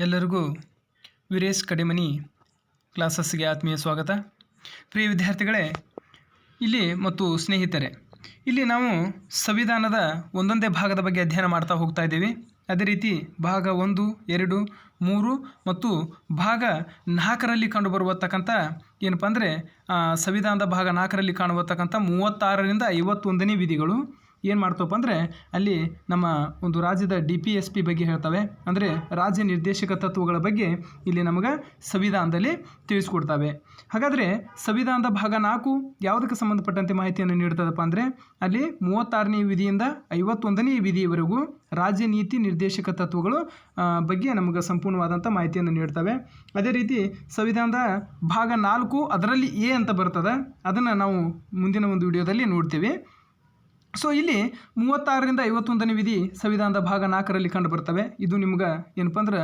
ಎಲ್ಲರಿಗೂ ವೀರೇಶ್ ಕಡಿಮನಿ ಕ್ಲಾಸಸ್ಗೆ ಆತ್ಮೀಯ ಸ್ವಾಗತ. ಪ್ರಿಯ ವಿದ್ಯಾರ್ಥಿಗಳೇ, ಇಲ್ಲಿ ಮತ್ತು ಸ್ನೇಹಿತರೆ, ಇಲ್ಲಿ ನಾವು ಸಂವಿಧಾನದ ಒಂದೊಂದೇ ಭಾಗದ ಬಗ್ಗೆ ಅಧ್ಯಯನ ಮಾಡ್ತಾ ಹೋಗ್ತಾ ಇದ್ದೀವಿ. ಅದೇ ರೀತಿ ಭಾಗ 1, 2, 3 ಮತ್ತು ಭಾಗ 4ರಲ್ಲಿ ಕಂಡುಬರುವತಕ್ಕಂಥ ಏನಪ್ಪ ಅಂದರೆ ಸಂವಿಧಾನದ ಭಾಗ 4ರಲ್ಲಿ ಕಾಣುವತಕ್ಕಂಥ 36ರಿಂದ 51ನೇ ವಿಧಿಗಳು ಏನು ಮಾಡ್ತವಪ್ಪ ಅಂದರೆ ಅಲ್ಲಿ ನಮ್ಮ ಒಂದು ರಾಜ್ಯದ DPSP ಬಗ್ಗೆ ಹೇಳ್ತವೆ. ಅಂದರೆ ರಾಜ್ಯ ನಿರ್ದೇಶಕ ತತ್ವಗಳ ಬಗ್ಗೆ ಇಲ್ಲಿ ನಮಗೆ ಸಂವಿಧಾನದಲ್ಲಿ ತಿಳಿಸ್ಕೊಡ್ತವೆ. ಹಾಗಾದರೆ ಸಂವಿಧಾನದ ಭಾಗ 4 ಯಾವುದಕ್ಕೆ ಸಂಬಂಧಪಟ್ಟಂತೆ ಮಾಹಿತಿಯನ್ನು ನೀಡ್ತದಪ್ಪ ಅಂದರೆ ಅಲ್ಲಿ 36ನೇ ವಿಧಿಯಿಂದ 51ನೇ ವಿಧಿಯವರೆಗೂ ರಾಜ್ಯ ನೀತಿ ನಿರ್ದೇಶಕ ತತ್ವಗಳು ಬಗ್ಗೆ ನಮಗೆ ಸಂಪೂರ್ಣವಾದಂಥ ಮಾಹಿತಿಯನ್ನು ನೀಡ್ತವೆ. ಅದೇ ರೀತಿ ಸಂವಿಧಾನದ ಭಾಗ 4 ಅದರಲ್ಲಿ ಎ ಅಂತ ಬರ್ತದೆ, ಅದನ್ನು ನಾವು ಮುಂದಿನ ಒಂದು ವಿಡಿಯೋದಲ್ಲಿ ನೋಡ್ತೀವಿ. ಸೊ ಇಲ್ಲಿ 36ರಿಂದ 51ನೇ ವಿಧಿ ಸಂವಿಧಾನದ ಭಾಗ 4ರಲ್ಲಿ ಕಂಡು ಬರ್ತವೆ. ಇದು ನಿಮ್ಗೆ ಏನಪ್ಪ ಅಂದ್ರೆ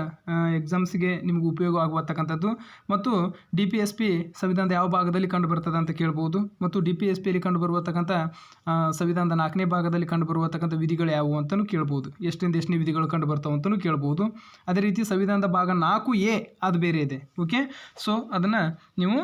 ಎಕ್ಸಾಮ್ಸ್ಗೆ ನಿಮ್ಗೆ ಉಪಯೋಗ ಆಗುವತಕ್ಕಂಥದ್ದು. ಮತ್ತು DPSP ಸಂವಿಧಾನದ ಯಾವ ಭಾಗದಲ್ಲಿ ಕಂಡು ಬರ್ತದೆ ಅಂತ ಕೇಳ್ಬೋದು. ಮತ್ತು DPSPಯಲ್ಲಿ ಕಂಡು ಬರುವತಕ್ಕಂಥ ಸಂವಿಧಾನದ 4ನೇ ಭಾಗದಲ್ಲಿ ಕಂಡು ಬರುವತಕ್ಕಂಥ ವಿಧಿಗಳು ಯಾವುವು ಅಂತಲೂ ಕೇಳ್ಬೋದು. ಎಷ್ಟರಿಂದ ಎಷ್ಟನೇ ವಿಧಿಗಳು ಕಂಡು ಬರ್ತಾವೆ ಅಂತಲೂ ಕೇಳ್ಬೋದು. ಅದೇ ರೀತಿ ಸಂವಿಧಾನದ ಭಾಗ 4A ಅದು ಬೇರೆ ಇದೆ. ಓಕೆ, ಸೊ ಅದನ್ನು ನೀವು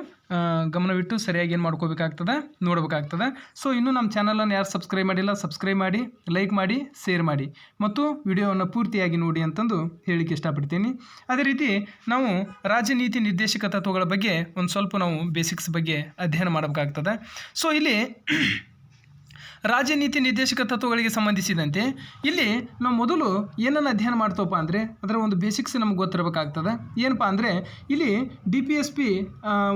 ಗಮನವಿಟ್ಟು ಸರಿಯಾಗಿ ಏನು ಮಾಡ್ಕೋಬೇಕಾಗ್ತದೆ, ನೋಡಬೇಕಾಗ್ತದೆ. ಸೊ ಇನ್ನೂ ನಮ್ಮ ಚಾನಲನ್ನು ಯಾರು ಸಬ್ಸ್ಕ್ರೈಬ್ ಮಾಡಿಲ್ಲ, ಸಬ್ಸ್ಕ್ರೈಬ್ ಮಾಡಿ, ಲೈಕ್ ಮಾಡಿ, ಶೇರ್ ಮಾಡಿ ಮತ್ತು ವಿಡಿಯೋವನ್ನು ಪೂರ್ತಿಯಾಗಿ ನೋಡಿ ಅಂತಂದು ಹೇಳಲಿಕ್ಕೆ ಇಷ್ಟಪಡ್ತೀನಿ. ಅದೇ ರೀತಿ ನಾವು ರಾಜ್ಯ ನೀತಿ ನಿರ್ದೇಶಕ ತತ್ವಗಳ ಬಗ್ಗೆ ಒಂದು ಸ್ವಲ್ಪ ನಾವು ಬೇಸಿಕ್ಸ್ ಬಗ್ಗೆ ಅಧ್ಯಯನ ಮಾಡಬೇಕಾಗ್ತದೆ. ಸೊ ಇಲ್ಲಿ ರಾಜ್ಯ ನೀತಿ ನಿರ್ದೇಶಕ ತತ್ವಗಳಿಗೆ ಸಂಬಂಧಿಸಿದಂತೆ ಇಲ್ಲಿ ನಾವು ಮೊದಲು ಏನನ್ನು ಅಧ್ಯಯನ ಮಾಡ್ತವಪ್ಪ ಅಂದರೆ ಅದರ ಒಂದು ಬೇಸಿಕ್ಸ್ ನಮ್ಗೆ ಗೊತ್ತಿರಬೇಕಾಗ್ತದೆ. ಏನಪ್ಪ ಅಂದರೆ ಇಲ್ಲಿ DPSP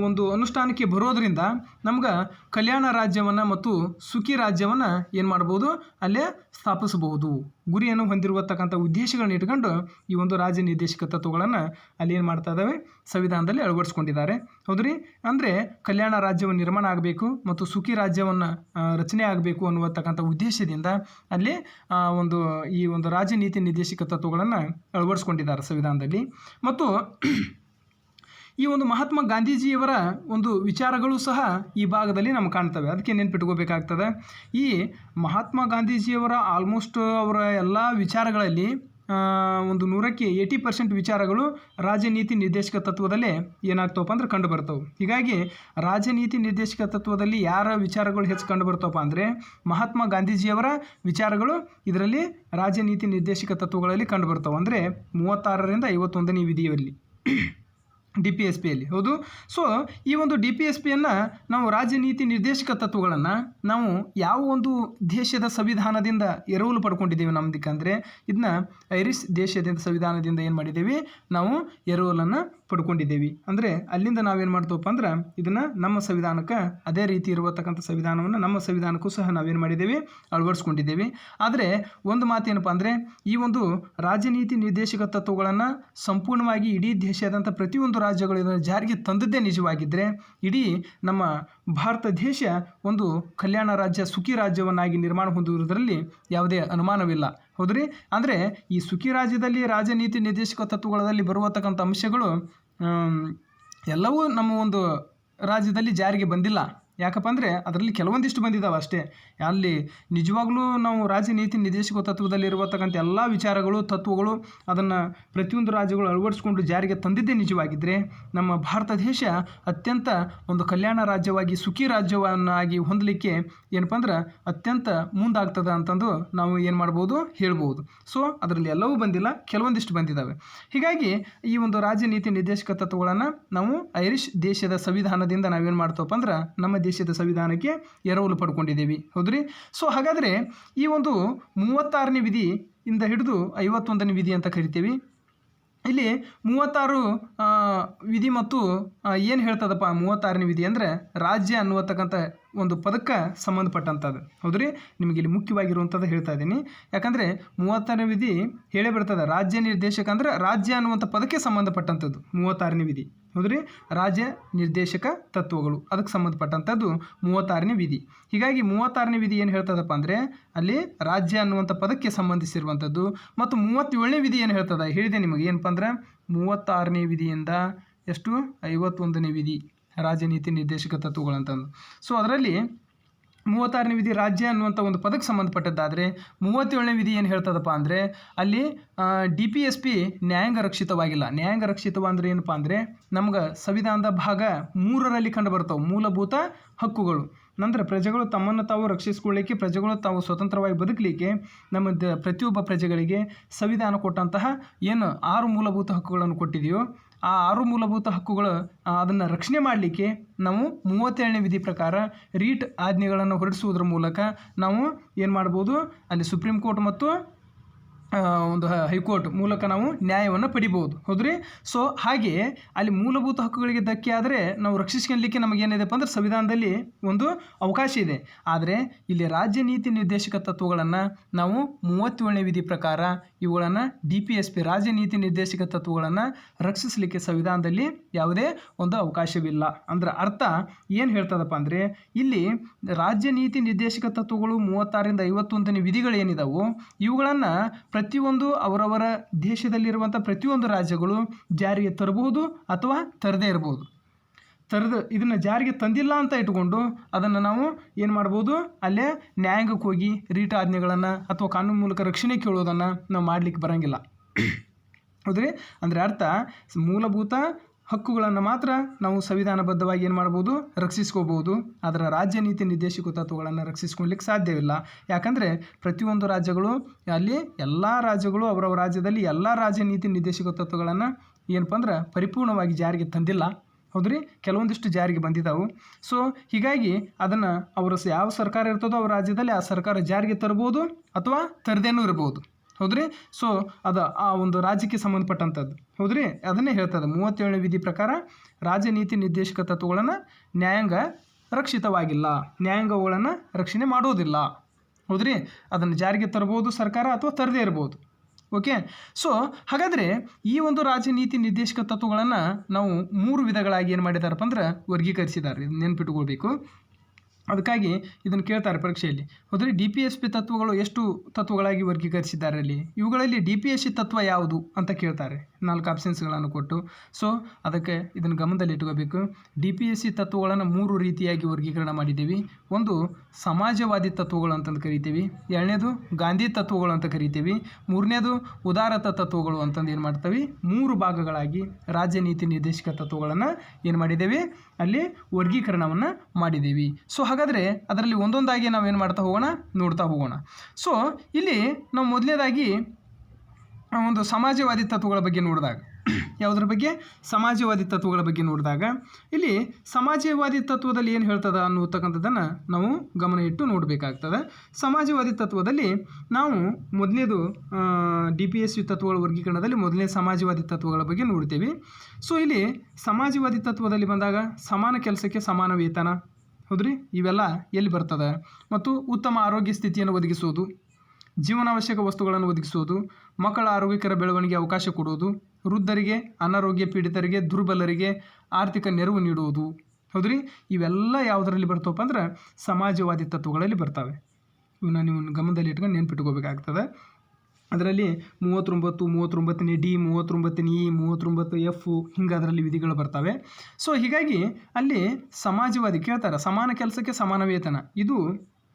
ಒಂದು ಅನುಷ್ಠಾನಕ್ಕೆ ಬರೋದರಿಂದ ನಮ್ಗೆ ಕಲ್ಯಾಣ ರಾಜ್ಯವನ್ನು ಮತ್ತು ಸುಖಿ ರಾಜ್ಯವನ್ನು ಏನು ಮಾಡ್ಬೋದು, ಅಲ್ಲೇ ಸ್ಥಾಪಿಸಬಹುದು. ಗುರಿಯನ್ನು ಹೊಂದಿರುವತಕ್ಕಂಥ ಉದ್ದೇಶಗಳನ್ನ ಇಟ್ಕೊಂಡು ಈ ಒಂದು ರಾಜ್ಯ ನಿರ್ದೇಶಕ ತತ್ವಗಳನ್ನು ಅಲ್ಲಿ ಏನು ಮಾಡ್ತಾ ಇದ್ದಾವೆ, ಸಂವಿಧಾನದಲ್ಲಿ ಅಳವಡಿಸ್ಕೊಂಡಿದ್ದಾರೆ. ಹೌದ್ರಿ, ಅಂದರೆ ಕಲ್ಯಾಣ ರಾಜ್ಯವನ್ನು ನಿರ್ಮಾಣ ಆಗಬೇಕು ಮತ್ತು ಸುಖಿ ರಾಜ್ಯವನ್ನು ರಚನೆ ಆಗಬೇಕು ಅನ್ನುವತಕ್ಕಂಥ ಉದ್ದೇಶದಿಂದ ಅಲ್ಲಿ ಈ ಒಂದು ರಾಜ್ಯ ನೀತಿ ನಿರ್ದೇಶಕ ತತ್ವಗಳನ್ನು ಅಳವಡಿಸ್ಕೊಂಡಿದ್ದಾರೆ ಸಂವಿಧಾನದಲ್ಲಿ. ಮತ್ತು ಈ ಒಂದು ಮಹಾತ್ಮ ಗಾಂಧೀಜಿಯವರ ಒಂದು ವಿಚಾರಗಳು ಸಹ ಈ ಭಾಗದಲ್ಲಿ ನಮ್ಗೆ ಕಾಣ್ತವೆ. ಅದಕ್ಕೆ ನೆನ್ಪಿಟ್ಕೋಬೇಕಾಗ್ತದೆ. ಈ ಮಹಾತ್ಮ ಗಾಂಧೀಜಿಯವರ ಆಲ್ಮೋಸ್ಟ್ ಅವರ ಎಲ್ಲ ವಿಚಾರಗಳಲ್ಲಿ ಒಂದು 100ಕ್ಕೆ 80% ವಿಚಾರಗಳು ರಾಜ್ಯ ನೀತಿ ನಿರ್ದೇಶಕ ತತ್ವದಲ್ಲೇ ಏನಾಗ್ತವಪ್ಪ ಅಂದ್ರೆ ಕಂಡು ಬರ್ತವೆ. ಹೀಗಾಗಿ ರಾಜ್ಯ ನೀತಿ ನಿರ್ದೇಶಕ ತತ್ವದಲ್ಲಿ ಯಾರ ವಿಚಾರಗಳು ಹೆಚ್ಚು ಕಂಡು ಬರ್ತವಪ್ಪ ಅಂದರೆ ಮಹಾತ್ಮ ಗಾಂಧೀಜಿಯವರ ವಿಚಾರಗಳು ಇದರಲ್ಲಿ ರಾಜ್ಯ ನೀತಿ ನಿರ್ದೇಶಕ ತತ್ವಗಳಲ್ಲಿ ಕಂಡು ಬರ್ತವೆ. ಅಂದರೆ 36ರಿಂದ 51ನೇ ವಿಧಿಯಲ್ಲಿ DPSPಯಲ್ಲಿ. ಹೌದು. ಸೊ ಈ ಒಂದು DPSPಯನ್ನು ನಾವು ರಾಜ್ಯ ನೀತಿ ನಿರ್ದೇಶಕ ತತ್ವಗಳನ್ನು ನಾವು ಯಾವ ಒಂದು ದೇಶದ ಸಂವಿಧಾನದಿಂದ ಎರವಲು ಪಡ್ಕೊಂಡಿದ್ದೀವಿ ನಮ್ದಕ್ಕಂದರೆ ಇದನ್ನ ಐರಿಷ್ ದೇಶದ ಸಂವಿಧಾನದಿಂದ ಏನು ಮಾಡಿದ್ದೀವಿ, ನಾವು ಎರವಲನ್ನು ಪಡ್ಕೊಂಡಿದ್ದೀವಿ. ಅಂದರೆ ಅಲ್ಲಿಂದ ನಾವೇನು ಮಾಡ್ತವಪ್ಪ ಅಂದ್ರೆ ಇದನ್ನು ನಮ್ಮ ಸಂವಿಧಾನಕ್ಕೆ ಅದೇ ರೀತಿ ಇರುವತಕ್ಕಂಥ ಸಂವಿಧಾನವನ್ನು ನಮ್ಮ ಸಂವಿಧಾನಕ್ಕೂ ಸಹ ನಾವೇನು ಮಾಡಿದ್ದೀವಿ, ಅಳವಡಿಸ್ಕೊಂಡಿದ್ದೀವಿ. ಆದರೆ ಒಂದು ಮಾತೇನಪ್ಪ ಅಂದರೆ ಈ ಒಂದು ರಾಜ್ಯ ನೀತಿ ನಿರ್ದೇಶಕ ತತ್ವಗಳನ್ನು ಸಂಪೂರ್ಣವಾಗಿ ಇಡೀ ದೇಶಾದ್ಯಂತ ಪ್ರತಿಯೊಂದು ರಾಜ್ಯಗಳು ಇದನ್ನು ಜಾರಿಗೆ ತಂದದ್ದೇ ನಿಜವಾಗಿದ್ದರೆ ಇಡೀ ನಮ್ಮ ಭಾರತ ದೇಶ ಒಂದು ಕಲ್ಯಾಣ ರಾಜ್ಯ, ಸುಖಿ ರಾಜ್ಯವನ್ನಾಗಿ ನಿರ್ಮಾಣ ಹೊಂದುವುದರಲ್ಲಿ ಯಾವುದೇ ಅನುಮಾನವಿಲ್ಲ. ಹೌದ್ರಿ, ಅಂದರೆ ಈ ಸುಖಿ ರಾಜ್ಯದಲ್ಲಿ ರಾಜ್ಯ ನೀತಿ ನಿರ್ದೇಶಕ ತತ್ವಗಳಲ್ಲಿ ಬರುವತಕ್ಕಂಥ ಅಂಶಗಳು ಎಲ್ಲವೂ ನಮ್ಮ ಒಂದು ರಾಜ್ಯದಲ್ಲಿ ಜಾರಿಗೆ ಬಂದಿಲ್ಲ. ಯಾಕಪ್ಪ ಅಂದರೆ ಅದರಲ್ಲಿ ಕೆಲವೊಂದಿಷ್ಟು ಬಂದಿದ್ದಾವೆ ಅಷ್ಟೇ. ಅಲ್ಲಿ ನಿಜವಾಗ್ಲೂ ನಾವು ರಾಜ್ಯ ನೀತಿ ನಿರ್ದೇಶಕ ತತ್ವದಲ್ಲಿರುವತಕ್ಕಂಥ ಎಲ್ಲ ವಿಚಾರಗಳು, ತತ್ವಗಳು ಅದನ್ನು ಪ್ರತಿಯೊಂದು ರಾಜ್ಯಗಳು ಅಳವಡಿಸ್ಕೊಂಡು ಜಾರಿಗೆ ತಂದಿದ್ದೇ ನಿಜವಾಗಿದ್ದರೆ ನಮ್ಮ ಭಾರತ ದೇಶ ಅತ್ಯಂತ ಒಂದು ಕಲ್ಯಾಣ ರಾಜ್ಯವಾಗಿ, ಸುಖಿ ರಾಜ್ಯವನ್ನಾಗಿ ಹೊಂದಲಿಕ್ಕೆ ಏನಪ್ಪ ಅಂದ್ರೆ ಅತ್ಯಂತ ಮುಂದಾಗ್ತದೆ ಅಂತಂದು ನಾವು ಏನು ಮಾಡ್ಬೋದು, ಹೇಳ್ಬೋದು. ಸೊ ಅದರಲ್ಲಿ ಎಲ್ಲವೂ ಬಂದಿಲ್ಲ, ಕೆಲವೊಂದಿಷ್ಟು ಬಂದಿದ್ದಾವೆ. ಹೀಗಾಗಿ ಈ ಒಂದು ರಾಜ್ಯ ನೀತಿ ನಿರ್ದೇಶಕ ತತ್ವಗಳನ್ನು ನಾವು ಐರಿಷ್ ದೇಶದ ಸಂವಿಧಾನದಿಂದ ನಾವೇನು ಮಾಡ್ತವಪ್ಪ ಅಂದ್ರೆ ನಮ್ಮ ದೇಶದ ಸಂವಿಧಾನಕ್ಕೆ ಎರವಲು ಪಡ್ಕೊಂಡಿದ್ದೀವಿ. ಹೌದ್ರಿ. ಸೊ ಹಾಗಾದರೆ ಈ ಒಂದು 36ನೇ ವಿಧಿಯಿಂದ ಹಿಡಿದು 51ನೇ ವಿಧಿ ಅಂತ ಕರಿತೀವಿ. ಇಲ್ಲಿ 36 ವಿಧಿ ಮತ್ತು ಏನು ಹೇಳ್ತದಪ್ಪ 36ನೇ ವಿಧಿ ಅಂದರೆ ರಾಜ್ಯ ಅನ್ನುವತಕ್ಕಂಥ ಒಂದು ಪದಕ್ಕೆ ಸಂಬಂಧಪಟ್ಟಂಥದ್ದು. ಹೌದ್ರಿ, ನಿಮಗೆ ಇಲ್ಲಿ ಮುಖ್ಯವಾಗಿರುವಂಥದ್ದು ಹೇಳ್ತಾ ಇದ್ದೀನಿ. ಯಾಕಂದರೆ 36ನೇ ವಿಧಿ ಹೇಳೇ ಬರ್ತದೆ, ರಾಜ್ಯ ನಿರ್ದೇಶಕ ಅಂದರೆ ರಾಜ್ಯ ಅನ್ನುವಂಥ ಪದಕ್ಕೆ ಸಂಬಂಧಪಟ್ಟಂಥದ್ದು 36ನೇ ವಿಧಿ. ಹೌದ್ರಿ, ರಾಜ್ಯ ನಿರ್ದೇಶಕ ತತ್ವಗಳು ಅದಕ್ಕೆ ಸಂಬಂಧಪಟ್ಟಂಥದ್ದು 36ನೇ ವಿಧಿ. ಹೀಗಾಗಿ 36ನೇ ವಿಧಿ ಏನು ಹೇಳ್ತದಪ್ಪ ಅಂದರೆ ಅಲ್ಲಿ ರಾಜ್ಯ ಅನ್ನುವಂಥ ಪದಕ್ಕೆ ಸಂಬಂಧಿಸಿರುವಂಥದ್ದು. ಮತ್ತು 37ನೇ ವಿಧಿ ಏನು ಹೇಳ್ತದೆ ಹೇಳಿದೆ ನಿಮಗೆ, ಏನಪ್ಪ ಅಂದ್ರೆ 36ನೇ ವಿಧಿಯಿಂದ 51ನೇ ವಿಧಿ ರಾಜ್ಯ ನೀತಿ ನಿರ್ದೇಶಕ ತತ್ವಗಳಂತಂದು. ಸೊ ಅದರಲ್ಲಿ 36ನೇ ವಿಧಿ ರಾಜ್ಯ ಅನ್ನುವಂಥ ಒಂದು ಪದಕ್ಕೆ ಸಂಬಂಧಪಟ್ಟದ್ದಾದರೆ 37ನೇ ವಿಧಿ ಏನು ಹೇಳ್ತದಪ್ಪ ಅಂದರೆ ಅಲ್ಲಿ DPSP ನ್ಯಾಯಾಂಗ ರಕ್ಷಿತವಾಗಿಲ್ಲ. ನ್ಯಾಯಾಂಗ ರಕ್ಷಿತವ ಅಂದರೆ ಏನಪ್ಪ ಅಂದರೆ ನಮ್ಗೆ ಸಂವಿಧಾನದ ಭಾಗ 3ರಲ್ಲಿ ಕಂಡು ಬರ್ತಾವೆ ಮೂಲಭೂತ ಹಕ್ಕುಗಳು. ನಂತರ ಪ್ರಜೆಗಳು ತಮ್ಮನ್ನು ತಾವು ರಕ್ಷಿಸಿಕೊಳ್ಳಿಕ್ಕೆ, ಪ್ರಜೆಗಳು ತಾವು ಸ್ವತಂತ್ರವಾಗಿ ಬದುಕಲಿಕ್ಕೆ ನಮ್ಮ ಪ್ರತಿಯೊಬ್ಬ ಪ್ರಜೆಗಳಿಗೆ ಸಂವಿಧಾನ ಕೊಟ್ಟಂತಹ ಏನು 6 ಮೂಲಭೂತ ಹಕ್ಕುಗಳನ್ನು ಕೊಟ್ಟಿದೆಯೋ ಆ 6 ಮೂಲಭೂತ ಹಕ್ಕುಗಳು ಅದನ್ನು ರಕ್ಷಣೆ ಮಾಡಲಿಕ್ಕೆ ನಾವು 37ನೇ ವಿಧಿ ಪ್ರಕಾರ ರೀಟ್ ಆಜ್ಞೆಗಳನ್ನು ಹೊರಡಿಸುವುದರ ಮೂಲಕ ನಾವು ಏನು ಮಾಡ್ಬೋದು, ಅಲ್ಲಿ ಸುಪ್ರೀಂ ಕೋರ್ಟ್ ಮತ್ತು ಒಂದು ಹೈಕೋರ್ಟ್ ಮೂಲಕ ನಾವು ನ್ಯಾಯವನ್ನು ಪಡಿಬೋದು. ಹೌದ್ರಿ. ಸೊ ಹಾಗೆ ಅಲ್ಲಿ ಮೂಲಭೂತ ಹಕ್ಕುಗಳಿಗೆ ಧಕ್ಕೆ ಆದರೆ ನಾವು ರಕ್ಷಿಸ್ಕೊಳ್ಳಲಿಕ್ಕೆ ನಮಗೇನಿದೆಪ್ಪ ಅಂದ್ರೆ ಸಂವಿಧಾನದಲ್ಲಿ ಒಂದು ಅವಕಾಶ ಇದೆ. ಆದರೆ ಇಲ್ಲಿ ರಾಜ್ಯ ನೀತಿ ನಿರ್ದೇಶಕ ತತ್ವಗಳನ್ನು ನಾವು 37ನೇ ವಿಧಿ ಪ್ರಕಾರ ಇವುಗಳನ್ನು DPSP ರಾಜ್ಯ ನೀತಿ ನಿರ್ದೇಶಕ ತತ್ವಗಳನ್ನು ರಕ್ಷಿಸಲಿಕ್ಕೆ ಸಂವಿಧಾನದಲ್ಲಿ ಯಾವುದೇ ಒಂದು ಅವಕಾಶವಿಲ್ಲ. ಅಂದ್ರೆ ಅರ್ಥ ಏನು ಹೇಳ್ತದಪ್ಪ ಅಂದರೆ ಇಲ್ಲಿ ರಾಜ್ಯ ನೀತಿ ನಿರ್ದೇಶಕ ತತ್ವಗಳು 36ರಿಂದ 51ನೇ ವಿಧಿಗಳು ಏನಿದಾವು ಇವುಗಳನ್ನು ಪ್ರತಿಯೊಂದು ಅವರವರ ದೇಶದಲ್ಲಿರುವಂಥ ಪ್ರತಿಯೊಂದು ರಾಜ್ಯಗಳು ಜಾರಿಗೆ ತರಬಹುದು ಅಥವಾ ತರದೇ ಇರಬಹುದು. ಇದನ್ನು ಜಾರಿಗೆ ತಂದಿಲ್ಲ ಅಂತ ಇಟ್ಕೊಂಡು ಅದನ್ನು ನಾವು ಏನು ಮಾಡ್ಬೋದು, ಅಲ್ಲೇ ನ್ಯಾಯಾಂಗಕ್ಕೆ ಹೋಗಿ ರೀಟ್ ಆಜ್ಞೆಗಳನ್ನು ಅಥವಾ ಕಾನೂನು ಮೂಲಕ ರಕ್ಷಣೆ ಕೇಳೋದನ್ನು ನಾವು ಮಾಡಲಿಕ್ಕೆ ಬರೋಂಗಿಲ್ಲ. ಹೌದ್ರಿ. ಅಂದರೆ ಅರ್ಥ ಮೂಲಭೂತ ಹಕ್ಕುಗಳನ್ನು ಮಾತ್ರ ನಾವು ಸಂವಿಧಾನಬದ್ಧವಾಗಿ ಏನು ಮಾಡ್ಬೋದು, ರಕ್ಷಿಸ್ಕೋಬೋದು. ಅದರ ರಾಜ್ಯ ನೀತಿ ನಿರ್ದೇಶಕ ತತ್ವಗಳನ್ನು ರಕ್ಷಿಸ್ಕೊಳ್ಳಿಕ್ಕೆ ಸಾಧ್ಯವಿಲ್ಲ. ಯಾಕಂದರೆ ಪ್ರತಿಯೊಂದು ರಾಜ್ಯಗಳು ಅಲ್ಲಿ ಎಲ್ಲ ರಾಜ್ಯಗಳು ಅವರವರ ರಾಜ್ಯದಲ್ಲಿ ಎಲ್ಲ ರಾಜ್ಯ ನೀತಿ ನಿರ್ದೇಶಕ ತತ್ವಗಳನ್ನು ಏನಪ್ಪ ಅಂದ್ರೆ ಪರಿಪೂರ್ಣವಾಗಿ ಜಾರಿಗೆ ತಂದಿಲ್ಲ. ಹೌದ್ರಿ. ಕೆಲವೊಂದಿಷ್ಟು ಜಾರಿಗೆ ಬಂದಿದ್ದಾವೆ. ಸೊ ಹೀಗಾಗಿ ಅದನ್ನು ಅವರ ಯಾವ ಸರ್ಕಾರ ಇರ್ತದೋ ಅವ್ರ ರಾಜ್ಯದಲ್ಲಿ ಆ ಸರ್ಕಾರ ಜಾರಿಗೆ ತರ್ಬೋದು ಅಥವಾ ತರದೇನೂ ಇರ್ಬೋದು. ಹೌದ್ರಿ. ಸೊ ಅದು ಆ ಒಂದು ರಾಜ್ಯಕ್ಕೆ ಸಂಬಂಧಪಟ್ಟಂಥದ್ದು. ಹೌದ್ರಿ. ಅದನ್ನೇ ಹೇಳ್ತದೆ 37ನೇ ವಿಧಿ ಪ್ರಕಾರ ರಾಜ್ಯ ನೀತಿ ನಿರ್ದೇಶಕ ತತ್ವಗಳನ್ನು ನ್ಯಾಯಾಂಗ ರಕ್ಷಿತವಾಗಿಲ್ಲ, ನ್ಯಾಯಾಂಗಗಳನ್ನು ರಕ್ಷಣೆ ಮಾಡೋದಿಲ್ಲ. ಹೌದ್ರಿ. ಅದನ್ನು ಜಾರಿಗೆ ತರ್ಬೋದು ಸರ್ಕಾರ ಅಥವಾ ತರದೇ ಇರ್ಬೋದು. ಓಕೆ. ಸೊ ಹಾಗಾದರೆ ಈ ಒಂದು ರಾಜ್ಯ ನೀತಿ ನಿರ್ದೇಶಕ ತತ್ವಗಳನ್ನು ನಾವು 3 ವಿಧಗಳಾಗಿ ಏನು ಮಾಡಿದಾರಪ್ಪ ಅಂದ್ರೆ ವರ್ಗೀಕರಿಸಿದ್ದಾರೆ. ನೆನ್ಪಿಟ್ಕೊಳ್ಬೇಕು. ಅದಕ್ಕಾಗಿ ಇದನ್ನು ಕೇಳ್ತಾರೆ ಪರೀಕ್ಷೆಯಲ್ಲಿ. ಹೌದ್ರಿ. DPSP ತತ್ವಗಳು ಎಷ್ಟು ತತ್ವಗಳಾಗಿ ವರ್ಗೀಕರಿಸಿದ್ದಾರೆ ಅಲ್ಲಿ, ಇವುಗಳಲ್ಲಿ DPSC ತತ್ವ ಯಾವುದು ಅಂತ ಕೇಳ್ತಾರೆ. 4 ಆಪ್ಷನ್ಸ್ಗಳನ್ನು ಕೊಟ್ಟು. ಸೊ ಅದಕ್ಕೆ ಇದನ್ನು ಗಮನದಲ್ಲಿ ಇಟ್ಕೋಬೇಕು. DPSC ತತ್ವಗಳನ್ನು 3 ರೀತಿಯಾಗಿ ವರ್ಗೀಕರಣ ಮಾಡಿದ್ದೀವಿ. ಒಂದು ಸಮಾಜವಾದಿ ತತ್ವಗಳು ಅಂತಂದು ಕರಿತೀವಿ, 2ನೇದು ಗಾಂಧಿ ತತ್ವಗಳು ಅಂತ ಕರಿತೀವಿ, 3ನೇದು ಉದಾರತ ತತ್ವಗಳು ಅಂತಂದು ಏನು ಮಾಡ್ತೀವಿ, 3 ಭಾಗಗಳಾಗಿ ರಾಜ್ಯ ನೀತಿ ನಿರ್ದೇಶಕ ತತ್ವಗಳನ್ನು ಏನು ಮಾಡಿದ್ದೀವಿ, ಅಲ್ಲಿ ವರ್ಗೀಕರಣವನ್ನು ಮಾಡಿದ್ದೀವಿ. ಸೊ ಹಾಗಾದರೆ ಅದರಲ್ಲಿ ಒಂದೊಂದಾಗಿ ನಾವು ಏನು ಮಾಡ್ತಾ ಹೋಗೋಣ, ನೋಡ್ತಾ ಹೋಗೋಣ. ಸೊ ಇಲ್ಲಿ ನಾವು ಮೊದಲನೇದಾಗಿ ಒಂದು ಸಮಾಜವಾದಿ ತತ್ವಗಳ ಬಗ್ಗೆ ನೋಡಿದಾಗ, ಯಾವುದ್ರ ಬಗ್ಗೆ, ಸಮಾಜವಾದಿ ತತ್ವಗಳ ಬಗ್ಗೆ ನೋಡಿದಾಗ ಇಲ್ಲಿ ಸಮಾಜವಾದಿ ತತ್ವದಲ್ಲಿ ಏನು ಹೇಳ್ತದ ಅನ್ನತಕ್ಕಂಥದ್ದನ್ನು ನಾವು ಗಮನ ಇಟ್ಟು ನೋಡಬೇಕಾಗ್ತದೆ. ಸಮಾಜವಾದಿ ತತ್ವದಲ್ಲಿ ನಾವು ಮೊದಲನೇದು DPSC ತತ್ವಗಳ ವರ್ಗೀಕರಣದಲ್ಲಿ ಮೊದಲನೇ ಸಮಾಜವಾದಿ ತತ್ವಗಳ ಬಗ್ಗೆ ನೋಡ್ತೀವಿ. ಸೊ ಇಲ್ಲಿ ಸಮಾಜವಾದಿ ತತ್ವದಲ್ಲಿ ಬಂದಾಗ ಸಮಾನ ಕೆಲಸಕ್ಕೆ ಸಮಾನ ವೇತನ. ಹೌದ್ರಿ. ಇವೆಲ್ಲ ಎಲ್ಲಿ ಬರ್ತದೆ. ಮತ್ತು ಉತ್ತಮ ಆರೋಗ್ಯ ಸ್ಥಿತಿಯನ್ನು ಒದಗಿಸುವುದು, ಜೀವನಾವಶ್ಯಕ ವಸ್ತುಗಳನ್ನು ಒದಗಿಸುವುದು, ಮಕ್ಕಳ ಆರೋಗ್ಯಕರ ಬೆಳವಣಿಗೆ ಅವಕಾಶ ಕೊಡುವುದು, ವೃದ್ಧರಿಗೆ, ಅನಾರೋಗ್ಯ ಪೀಡಿತರಿಗೆ, ದುರ್ಬಲರಿಗೆ ಆರ್ಥಿಕ ನೆರವು ನೀಡುವುದು. ಹೌದ್ರಿ. ಇವೆಲ್ಲ ಯಾವುದರಲ್ಲಿ ಬರ್ತವಪ್ಪ ಅಂದ್ರೆ ಸಮಾಜವಾದಿ ತತ್ವಗಳಲ್ಲಿ ಬರ್ತವೆ. ಇವನ್ನ ನೀವು ಗಮನದಲ್ಲಿ ಇಟ್ಕೊಂಡು ನೆನ್ಪಿಟ್ಕೋಬೇಕಾಗ್ತದೆ. ಅದರಲ್ಲಿ 39, 39ನೇ D, 39ನೇ E, 39F ಹಿಂಗೆ ಅದರಲ್ಲಿ ವಿಧಿಗಳು ಬರ್ತವೆ. ಸೊ ಹೀಗಾಗಿ ಅಲ್ಲಿ ಸಮಾಜವಾದಿ ಕೇಳ್ತಾರೆ ಸಮಾನ ಕೆಲಸಕ್ಕೆ ಸಮಾನ ವೇತನ. ಇದು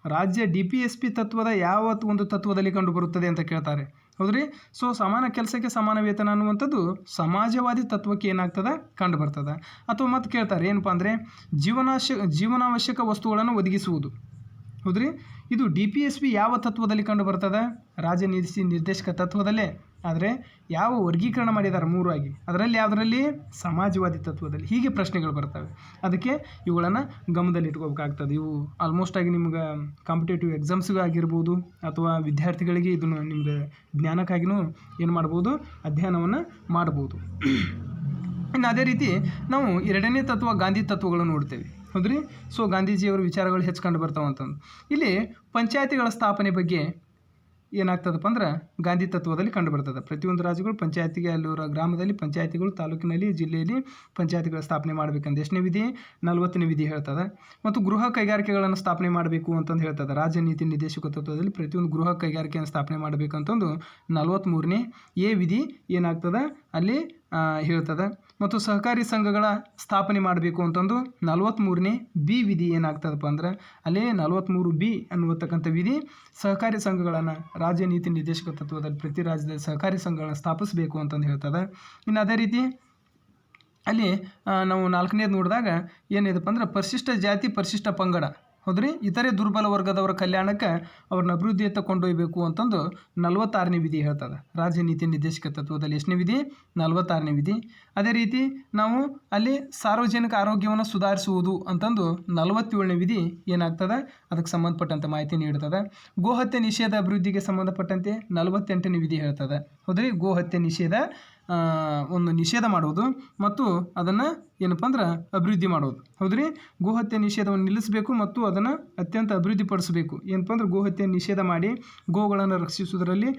ರಾಜ್ಯ DPSP ತತ್ವದ ಯಾವ ಒಂದು ತತ್ವದಲ್ಲಿ ಕಂಡು ಬರುತ್ತದೆ ಅಂತ ಕೇಳ್ತಾರೆ. ಹೌದ್ರಿ. ಸೊ ಸಮಾನ ಕೆಲಸಕ್ಕೆ ಸಮಾನ ವೇತನ ಅನ್ನುವಂಥದ್ದು ಸಮಾಜವಾದಿ ತತ್ವಕ್ಕೆ ಏನಾಗ್ತದೆ, ಕಂಡು ಬರ್ತದೆ. ಅಥವಾ ಮತ್ತೆ ಕೇಳ್ತಾರೆ ಏನಪ್ಪ ಅಂದರೆ ಜೀವನಾವಶ್ಯಕ ವಸ್ತುಗಳನ್ನು ಒದಗಿಸುವುದು. ಹೌದ್ರಿ. ಇದು DPSP ಯಾವ ತತ್ವದಲ್ಲಿ ಕಂಡು ಬರ್ತದೆ, ರಾಜ್ಯ ನೀತಿ ನಿರ್ದೇಶಕ ತತ್ವದಲ್ಲೇ. ಆದರೆ ಯಾವ ವರ್ಗೀಕರಣ ಮಾಡಿದ್ದಾರೆ 3 ಆಗಿ, ಅದರಲ್ಲಿ ಯಾವುದರಲ್ಲಿ, ಸಮಾಜವಾದಿ ತತ್ವದಲ್ಲಿ. ಹೀಗೆ ಪ್ರಶ್ನೆಗಳು ಬರ್ತವೆ. ಅದಕ್ಕೆ ಇವುಗಳನ್ನು ಗಮನದಲ್ಲಿ ಇಟ್ಕೋಬೇಕಾಗ್ತದೆ. ಇವು ಆಲ್ಮೋಸ್ಟ್ ಆಗಿ ನಿಮ್ಗೆ ಕಾಂಪಿಟೇಟಿವ್ ಎಕ್ಸಾಮ್ಸ್ಗೂ ಆಗಿರ್ಬೋದು ಅಥವಾ ವಿದ್ಯಾರ್ಥಿಗಳಿಗೆ ಇದನ್ನು ನಿಮ್ಗೆ ಜ್ಞಾನಕ್ಕಾಗಿಯೂ ಏನು ಮಾಡ್ಬೋದು, ಅಧ್ಯಯನವನ್ನು ಮಾಡ್ಬೋದು. ಇನ್ನು ಅದೇ ರೀತಿ ನಾವು 2ನೇ ತತ್ವ ಗಾಂಧಿ ತತ್ವಗಳನ್ನು ನೋಡ್ತೇವೆ. ಹೌದ್ರಿ. ಸೊ ಗಾಂಧೀಜಿಯವರ ವಿಚಾರಗಳು ಹೆಚ್ಚು ಕಂಡು ಬರ್ತಾವೆ ಅಂತಂದು ಇಲ್ಲಿ ಪಂಚಾಯತಿಗಳ ಸ್ಥಾಪನೆ ಬಗ್ಗೆ ಏನಾಗ್ತದಪ್ಪ ಅಂದ್ರೆ ಗಾಂಧಿ ತತ್ವದಲ್ಲಿ ಕಂಡು ಬರ್ತದೆ. ಪ್ರತಿಯೊಂದು ರಾಜ್ಯಗಳು ಪಂಚಾಯತಿಗೆ ಅಲ್ಲಿರೋ ಗ್ರಾಮದಲ್ಲಿ ಪಂಚಾಯತಿಗಳು, ತಾಲೂಕಿನಲ್ಲಿ, ಜಿಲ್ಲೆಯಲ್ಲಿ ಪಂಚಾಯತಿಗಳ ಸ್ಥಾಪನೆ ಮಾಡಬೇಕಂತ ಎಷ್ಟನೇ ವಿಧಿ, 40ನೇ ವಿಧಿ ಹೇಳ್ತದೆ. ಮತ್ತು ಗೃಹ ಕೈಗಾರಿಕೆಗಳನ್ನು ಸ್ಥಾಪನೆ ಮಾಡಬೇಕು ಅಂತಂದು ಹೇಳ್ತದೆ. ರಾಜ್ಯ ನೀತಿ ನಿರ್ದೇಶಕ ತತ್ವದಲ್ಲಿ ಪ್ರತಿಯೊಂದು ಗೃಹ ಕೈಗಾರಿಕೆಯನ್ನು ಸ್ಥಾಪನೆ ಮಾಡಬೇಕಂತಂದು 43ನೇ ಎ ವಿಧಿ ಏನಾಗ್ತದೆ, ಅಲ್ಲಿ ಹೇಳ್ತದೆ. ಮತ್ತು ಸಹಕಾರಿ ಸಂಘಗಳ ಸ್ಥಾಪನೆ ಮಾಡಬೇಕು ಅಂತಂದು 43ನೇ ಬಿ ವಿಧಿ ಏನಾಗ್ತದಪ್ಪ ಅಂದ್ರೆ ಅಲ್ಲಿ 43 ಬಿ ಅನ್ನುವತಕ್ಕಂಥ ವಿಧಿ ಸಹಕಾರಿ ಸಂಘಗಳನ್ನು ರಾಜ್ಯ ನೀತಿ ನಿರ್ದೇಶಕ ತತ್ವದಲ್ಲಿ ಪ್ರತಿ ರಾಜ್ಯದಲ್ಲಿ ಸಹಕಾರಿ ಸಂಘಗಳನ್ನ ಸ್ಥಾಪಿಸಬೇಕು ಅಂತಂದು ಹೇಳ್ತದೆ. ಇನ್ನು ಅದೇ ರೀತಿ ಅಲ್ಲಿ ನಾವು 4ನೇದು ನೋಡಿದಾಗ ಏನಿದೆಪ್ಪ ಅಂದ್ರೆ ಪರಿಶಿಷ್ಟ ಜಾತಿ ಪರಿಶಿಷ್ಟ ಪಂಗಡ ಹೌದ್ರಿ ಇತರೆ ದುರ್ಬಲ ವರ್ಗದವರ ಕಲ್ಯಾಣಕ್ಕೆ ಅವ್ರನ್ನ ಅಭಿವೃದ್ಧಿಯತ್ತ ಕೊಂಡೊಯ್ಯಬೇಕು ಅಂತಂದು 46ನೇ ವಿಧಿ ಹೇಳ್ತದೆ. ರಾಜ್ಯ ನೀತಿ ನಿರ್ದೇಶಕ ತತ್ವದಲ್ಲಿ ಎಷ್ಟನೇ ವಿಧಿ? 46ನೇ ವಿಧಿ. ಅದೇ ರೀತಿ ನಾವು ಅಲ್ಲಿ ಸಾರ್ವಜನಿಕ ಆರೋಗ್ಯವನ್ನು ಸುಧಾರಿಸುವುದು ಅಂತಂದು 47ನೇ ವಿಧಿ ಏನಾಗ್ತದೆ ಅದಕ್ಕೆ ಸಂಬಂಧಪಟ್ಟಂತೆ ಮಾಹಿತಿ ನೀಡ್ತದೆ. ಗೋಹತ್ಯೆ ನಿಷೇಧ ಅಭಿವೃದ್ಧಿಗೆ ಸಂಬಂಧಪಟ್ಟಂತೆ 48ನೇ ವಿಧಿ ಹೇಳ್ತದೆ. ಹೌದ್ರಿ ಗೋಹತ್ಯೆ ನಿಷೇಧ ಒಂದು ನಿಷೇಧ ಮಾಡೋದು ಮತ್ತು ಅದನ್ನು ಏನಪ್ಪ ಅಂದ್ರೆ ಅಭಿವೃದ್ಧಿ ಮಾಡೋದು. ಹೌದ್ರಿ ಗೋಹತ್ಯೆ ನಿಷೇಧವನ್ನು ನಿಲ್ಲಿಸಬೇಕು ಮತ್ತು ಅದನ್ನು ಅತ್ಯಂತ ಅಭಿವೃದ್ಧಿಪಡಿಸಬೇಕು. ಏನಪ್ಪ ಅಂದ್ರೆ ಗೋಹತ್ಯೆ ನಿಷೇಧ ಮಾಡಿ ಗೋಗಳನ್ನು ರಕ್ಷಿಸುವುದರಲ್ಲಿ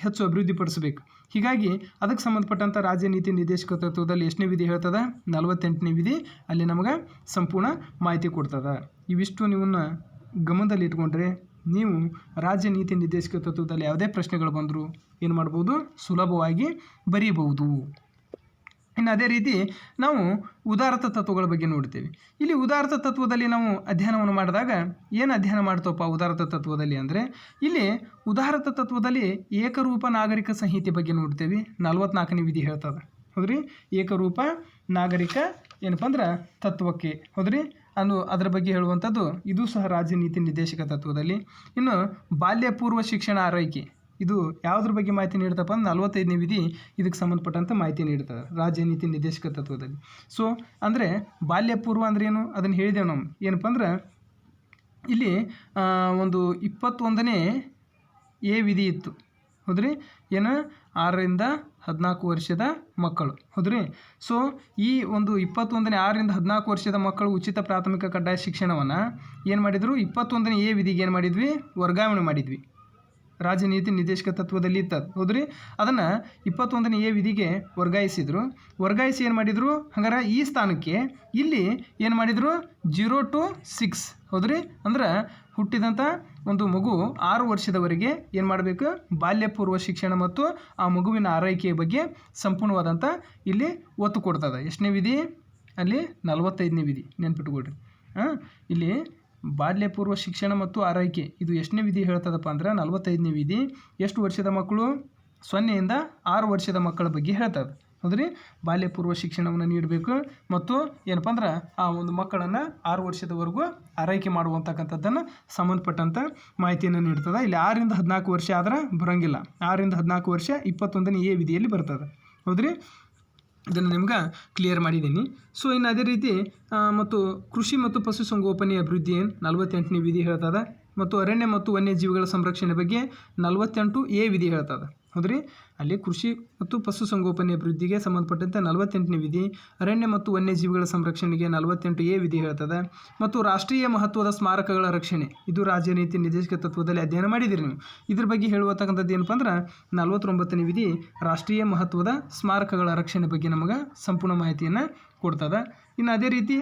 ಹೆಚ್ಚು ಅಭಿವೃದ್ಧಿಪಡಿಸಬೇಕು. ಹೀಗಾಗಿ ಅದಕ್ಕೆ ಸಂಬಂಧಪಟ್ಟಂಥ ರಾಜ್ಯ ನೀತಿ ನಿರ್ದೇಶಕ ತತ್ವದಲ್ಲಿ ಎಷ್ಟನೇ ವಿಧಿ ಹೇಳ್ತದೆ? 48ನೇ ವಿಧಿ ಅಲ್ಲಿ ನಮಗೆ ಸಂಪೂರ್ಣ ಮಾಹಿತಿ ಕೊಡ್ತದೆ. ಇವಿಷ್ಟು ನೀವನ್ನ ಗಮನದಲ್ಲಿ ಇಟ್ಕೊಂಡ್ರೆ ನೀವು ರಾಜ್ಯ ನೀತಿ ನಿರ್ದೇಶಕ ತತ್ವದಲ್ಲಿ ಯಾವುದೇ ಪ್ರಶ್ನೆಗಳು ಬಂದರೂ ಏನು ಮಾಡ್ಬೋದು? ಸುಲಭವಾಗಿ ಬರೀಬಹುದು. ಇನ್ನು ಅದೇ ರೀತಿ ನಾವು ಉದಾರತ ತತ್ವಗಳ ಬಗ್ಗೆ ನೋಡ್ತೇವೆ. ಇಲ್ಲಿ ಉದಾರತ ತತ್ವದಲ್ಲಿ ನಾವು ಅಧ್ಯಯನವನ್ನು ಮಾಡಿದಾಗ ಏನು ಅಧ್ಯಯನ ಮಾಡ್ತವಪ್ಪ ಉದಾರತ ತತ್ವದಲ್ಲಿ ಅಂದರೆ ಇಲ್ಲಿ ಉದಾರತ ತತ್ವದಲ್ಲಿ ಏಕರೂಪ ನಾಗರಿಕ ಸಂಹಿತೆ ಬಗ್ಗೆ ನೋಡ್ತೇವೆ. 44ನೇ ವಿಧಿ ಹೇಳ್ತದೆ. ಹೌದ್ರಿ ಏಕರೂಪ ನಾಗರಿಕ ಏನಪ್ಪ ಅಂದ್ರೆ ತತ್ವಕ್ಕೆ ಹೌದ್ರಿ ಅದರ ಬಗ್ಗೆ ಹೇಳುವಂಥದ್ದು ಇದು ಸಹ ರಾಜ್ಯ ನೀತಿ ನಿರ್ದೇಶಕ ತತ್ವದಲ್ಲಿ. ಇನ್ನು ಬಾಲ್ಯ ಪೂರ್ವ ಶಿಕ್ಷಣ ಆರೈಕೆ ಇದು ಯಾವುದ್ರ ಬಗ್ಗೆ ಮಾಹಿತಿ ನೀಡ್ತಪ್ಪ ಅಂದ್ರೆ 45ನೇ ವಿಧಿ ಇದಕ್ಕೆ ಸಂಬಂಧಪಟ್ಟಂಥ ಮಾಹಿತಿ ನೀಡ್ತದೆ ರಾಜ್ಯ ನೀತಿ ನಿರ್ದೇಶಕ ತತ್ವದಲ್ಲಿ. ಸೊ ಅಂದರೆ ಬಾಲ್ಯ ಪೂರ್ವ ಅಂದ್ರೆ ಏನು ಅದನ್ನು ಹೇಳಿದೆವು ನಾವು. ಏನಪ್ಪ ಅಂದ್ರೆ ಇಲ್ಲಿ ಒಂದು 21ನೇ ಎ ವಿಧಿ ಇತ್ತು. ಹೌದ್ರಿ ಏನು 6ರಿಂದ 14 ವರ್ಷದ ಮಕ್ಕಳು. ಹೌದ್ರಿ ಸೊ ಈ ಒಂದು 21ನೇ 6ರಿಂದ 14 ವರ್ಷದ ಮಕ್ಕಳು ಉಚಿತ ಪ್ರಾಥಮಿಕ ಕಡ್ಡಾಯ ಶಿಕ್ಷಣವನ್ನು ಏನು ಮಾಡಿದರು? 21ನೇ ಎ ವಿಧಿಗೆ ಏನು ಮಾಡಿದ್ವಿ? ವರ್ಗಾವಣೆ ಮಾಡಿದ್ವಿ. ರಾಜ್ಯ ನೀತಿ ನಿರ್ದೇಶಕ ತತ್ವದಲ್ಲಿ ಇತ್ತದು. ಹೌದ್ರಿ ಅದನ್ನು 21ನೇ ಎ ವಿಧಿಗೆ ವರ್ಗಾಯಿಸಿ ಏನು ಮಾಡಿದರು? ಹಂಗಾರೆ ಈ ಸ್ಥಾನಕ್ಕೆ ಇಲ್ಲಿ ಏನು ಮಾಡಿದರು? 0 to 6 ಹೌದ್ರಿ ಅಂದ್ರೆ ಹುಟ್ಟಿದಂಥ ಒಂದು ಮಗು 6 ವರ್ಷದವರೆಗೆ ಏನು ಮಾಡಬೇಕು? ಬಾಲ್ಯ ಪೂರ್ವ ಶಿಕ್ಷಣ ಮತ್ತು ಆ ಮಗುವಿನ ಆರೈಕೆಯ ಬಗ್ಗೆ ಸಂಪೂರ್ಣವಾದಂಥ ಇಲ್ಲಿ ಒತ್ತು ಕೊಡ್ತದೆ. ಎಷ್ಟನೇ ವಿಧಿ? ಅಲ್ಲಿ 45ನೇ ವಿಧಿ ನೆನ್ಪಿಟ್ಕೊಳ್ರಿ. ಇಲ್ಲಿ ಬಾಲ್ಯ ಪೂರ್ವ ಶಿಕ್ಷಣ ಮತ್ತು ಆರೈಕೆ ಇದು ಎಷ್ಟನೇ ವಿಧಿ ಹೇಳ್ತದಪ್ಪ ಅಂದ್ರೆ 45ನೇ ವಿಧಿ. ಎಷ್ಟು ವರ್ಷದ ಮಕ್ಕಳು? 0ಯಿಂದ 6 ವರ್ಷದ ಮಕ್ಕಳ ಬಗ್ಗೆ ಹೇಳ್ತದೆ. ಹೌದ್ರಿ ಬಾಲ್ಯ ಪೂರ್ವ ಶಿಕ್ಷಣವನ್ನು ನೀಡಬೇಕು ಮತ್ತು ಏನಪ್ಪ ಅಂದ್ರೆ ಆ ಒಂದು ಮಕ್ಕಳನ್ನು 6 ವರ್ಷದವರೆಗೂ ಆರೈಕೆ ಮಾಡುವಂತಕ್ಕಂಥದ್ದನ್ನು ಸಂಬಂಧಪಟ್ಟಂಥ ಮಾಹಿತಿಯನ್ನು ನೀಡ್ತದೆ. ಇಲ್ಲಿ 6ರಿಂದ 14 ವರ್ಷ ಆದ್ರೆ ಬರೋಂಗಿಲ್ಲ. 6ರಿಂದ 14 ವರ್ಷ 21ನೇ ಎ ವಿಧಿಯಲ್ಲಿ ಬರ್ತದೆ. ಹೌದ್ರಿ ಇದನ್ನು ನಿಮ್ಗೆ ಕ್ಲಿಯರ್ ಮಾಡಿದ್ದೀನಿ. ಸೊ ಇನ್ನು ಅದೇ ರೀತಿ ಮತ್ತು ಕೃಷಿ ಮತ್ತು ಪಶುಸಂಗೋಪನೆ ಅಭಿವೃದ್ಧಿ 48ನೇ ವಿಧಿ ಹೇಳ್ತದೆ. ಮತ್ತು ಅರಣ್ಯ ಮತ್ತು ವನ್ಯಜೀವಿಗಳ ಸಂರಕ್ಷಣೆ ಬಗ್ಗೆ 48 ಎ ವಿಧಿ ಹೇಳ್ತದೆ. ಹೌದ್ರಿ ಅಲ್ಲಿ ಕೃಷಿ ಮತ್ತು ಪಶುಸಂಗೋಪನೆ ಅಭಿವೃದ್ಧಿಗೆ ಸಂಬಂಧಪಟ್ಟಂತೆ 48ನೇ ವಿಧಿ, ಅರಣ್ಯ ಮತ್ತು ವನ್ಯಜೀವಿಗಳ ಸಂರಕ್ಷಣೆಗೆ 48 ಎ ವಿಧಿ ಹೇಳ್ತದೆ. ಮತ್ತು ರಾಷ್ಟ್ರೀಯ ಮಹತ್ವದ ಸ್ಮಾರಕಗಳ ರಕ್ಷಣೆ ಇದು ರಾಜ್ಯ ನೀತಿ ನಿರ್ದೇಶಕ ತತ್ವದಲ್ಲಿ ಅಧ್ಯಯನ ಮಾಡಿದಿರಿ ನೀವು. ಇದ್ರ ಬಗ್ಗೆ ಹೇಳುವತಕ್ಕಂಥದ್ದು ಏನಪ್ಪ ಅಂದ್ರೆ 49ನೇ ವಿಧಿ ರಾಷ್ಟ್ರೀಯ ಮಹತ್ವದ ಸ್ಮಾರಕಗಳ ರಕ್ಷಣೆ ಬಗ್ಗೆ ನಮಗೆ ಸಂಪೂರ್ಣ ಮಾಹಿತಿಯನ್ನು ಕೊಡ್ತದೆ. ಇನ್ನು ಅದೇ ರೀತಿ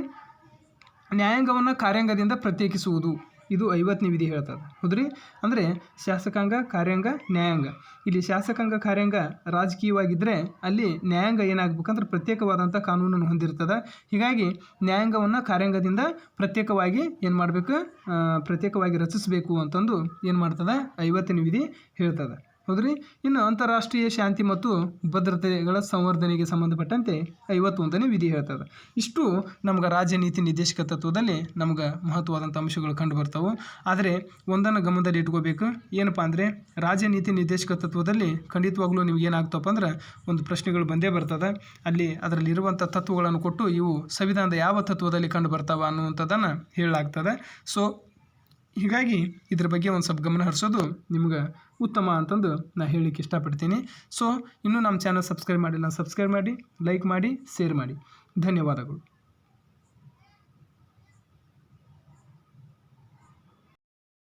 ನ್ಯಾಯಾಂಗವನ್ನು ಕಾರ್ಯಾಂಗದಿಂದ ಪ್ರತ್ಯೇಕಿಸುವುದು ಇದು 50ನೇ ವಿಧಿ ಹೇಳ್ತದೆ. ಹೌದ್ರಿ ಅಂದರೆ ಶಾಸಕಾಂಗ ಕಾರ್ಯಾಂಗ ನ್ಯಾಯಾಂಗ. ಇಲ್ಲಿ ಶಾಸಕಾಂಗ ಕಾರ್ಯಾಂಗ ರಾಜಕೀಯವಾಗಿದ್ದರೆ ಅಲ್ಲಿ ನ್ಯಾಯಾಂಗ ಏನಾಗಬೇಕಂದ್ರೆ ಪ್ರತ್ಯೇಕವಾದಂಥ ಕಾನೂನನ್ನು ಹೊಂದಿರ್ತದೆ. ಹೀಗಾಗಿ ನ್ಯಾಯಾಂಗವನ್ನು ಕಾರ್ಯಾಂಗದಿಂದ ಪ್ರತ್ಯೇಕವಾಗಿ ಏನು ಮಾಡಬೇಕು? ಪ್ರತ್ಯೇಕವಾಗಿ ರಚಿಸಬೇಕು ಅಂತಂದು ಏನು ಮಾಡ್ತದೆ? 50ನೇ ವಿಧಿ ಹೇಳ್ತದೆ. ಹೌದ್ರಿ ಇನ್ನು ಅಂತಾರಾಷ್ಟ್ರೀಯ ಶಾಂತಿ ಮತ್ತು ಭದ್ರತೆಗಳ ಸಂವರ್ಧನೆಗೆ ಸಂಬಂಧಪಟ್ಟಂತೆ 51ನೇ ವಿಧಿ ಹೇಳ್ತದೆ. ಇಷ್ಟು ನಮ್ಗೆ ರಾಜ್ಯ ನೀತಿ ನಿರ್ದೇಶಕ ತತ್ವದಲ್ಲಿ ನಮ್ಗೆ ಮಹತ್ವವಾದಂಥ ಅಂಶಗಳು ಕಂಡು ಬರ್ತಾವೆ. ಆದರೆ ಒಂದನ್ನು ಗಮನದಲ್ಲಿ ಇಟ್ಕೋಬೇಕು. ಏನಪ್ಪ ಅಂದರೆ ರಾಜ್ಯ ನೀತಿ ನಿರ್ದೇಶಕ ತತ್ವದಲ್ಲಿ ಖಂಡಿತವಾಗ್ಲೂ ನಿಮ್ಗೆ ಏನಾಗ್ತಪ್ಪ ಅಂದ್ರೆ ಒಂದು ಪ್ರಶ್ನೆಗಳು ಬಂದೇ ಬರ್ತದೆ. ಅಲ್ಲಿ ಅದರಲ್ಲಿರುವಂಥ ತತ್ವಗಳನ್ನು ಕೊಟ್ಟು ಇವು ಸಂವಿಧಾನದ ಯಾವ ತತ್ವದಲ್ಲಿ ಕಂಡು ಬರ್ತಾವೆ ಅನ್ನುವಂಥದ್ದನ್ನು ಹೇಳಲಾಗ್ತದೆ. ಸೊ ಹೀಗಾಗಿ ಇದ್ರ ಬಗ್ಗೆ ಒಂದು ಸ್ವಲ್ಪ ಗಮನ ಹರಿಸೋದು ನಿಮ್ಗೆ ಉತ್ತಮ ಅಂತಂದು ನಾನು ಹೇಳಲಿಕ್ಕೆ ಇಷ್ಟಪಡ್ತೀನಿ. ಸೊ ಇನ್ನೂ ನಮ್ಮ ಚಾನಲ್ ಸಬ್ಸ್ಕ್ರೈಬ್ ಮಾಡಿಲ್ಲ, ಸಬ್ಸ್ಕ್ರೈಬ್ ಮಾಡಿ, ಲೈಕ್ ಮಾಡಿ, ಶೇರ್ ಮಾಡಿ. ಧನ್ಯವಾದಗಳು.